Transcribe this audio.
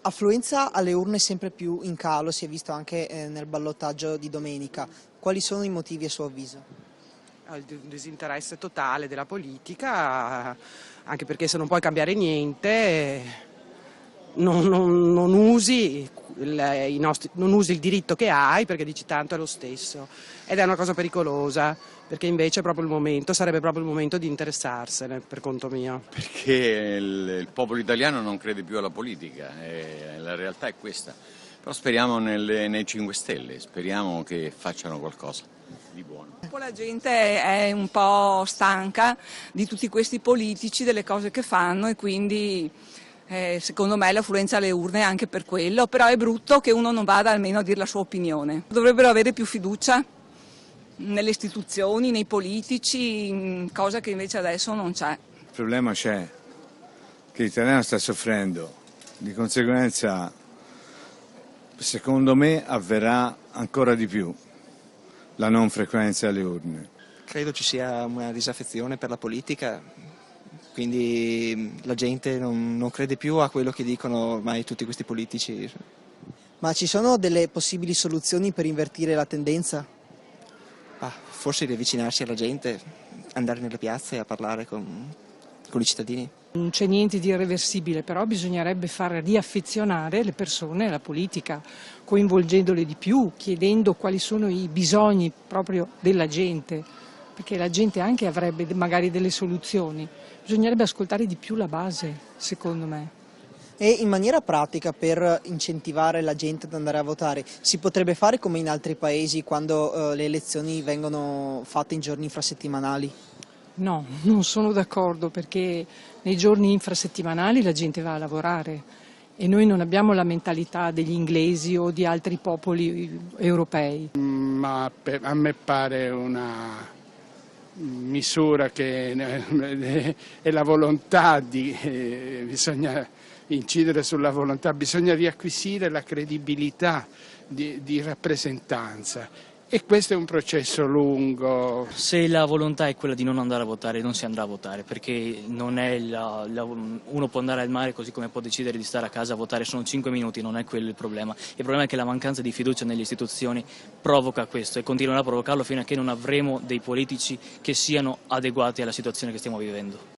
Affluenza alle urne sempre più in calo, si è visto anche nel ballottaggio di domenica. Quali sono i motivi a suo avviso? Il disinteresse totale della politica, anche perché se non puoi cambiare niente non usi non usi il diritto che hai perché dici tanto è lo stesso, ed è una cosa pericolosa, perché invece sarebbe proprio il momento di interessarsene per conto mio. Perché il popolo italiano non crede più alla politica, la realtà è questa. Però speriamo nei 5 Stelle, speriamo che facciano qualcosa di buono. La gente è un po' stanca di tutti questi politici, delle cose che fanno, e quindi secondo me l'affluenza alle urne è anche per quello, però è brutto che uno non vada almeno a dire la sua opinione. Dovrebbero avere più fiducia nelle istituzioni, nei politici, cosa che invece adesso non c'è. Il problema c'è, che l'italiano sta soffrendo, di conseguenza secondo me avverrà ancora di più la non frequenza alle urne. Credo ci sia una disaffezione per la politica, quindi la gente non crede più a quello che dicono ormai tutti questi politici. Ma ci sono delle possibili soluzioni per invertire la tendenza? Forse riavvicinarsi alla gente, andare nelle piazze a parlare con i cittadini. Non c'è niente di irreversibile, però bisognerebbe far riaffezionare le persone alla politica, coinvolgendole di più, chiedendo quali sono i bisogni proprio della gente, perché la gente anche avrebbe magari delle soluzioni. Bisognerebbe ascoltare di più la base, secondo me. E in maniera pratica, per incentivare la gente ad andare a votare, si potrebbe fare come in altri paesi quando le elezioni vengono fatte in giorni infrasettimanali? No, non sono d'accordo, perché nei giorni infrasettimanali la gente va a lavorare e noi non abbiamo la mentalità degli inglesi o di altri popoli europei. Ma a me pare una misura che è la volontà bisogna incidere sulla volontà, bisogna riacquisire la credibilità di rappresentanza. E questo è un processo lungo. Se la volontà è quella di non andare a votare, non si andrà a votare, perché non è uno può andare al mare così come può decidere di stare a casa a votare, sono 5 minuti, non è quello il problema. Il problema è che la mancanza di fiducia nelle istituzioni provoca questo e continuerà a provocarlo fino a che non avremo dei politici che siano adeguati alla situazione che stiamo vivendo.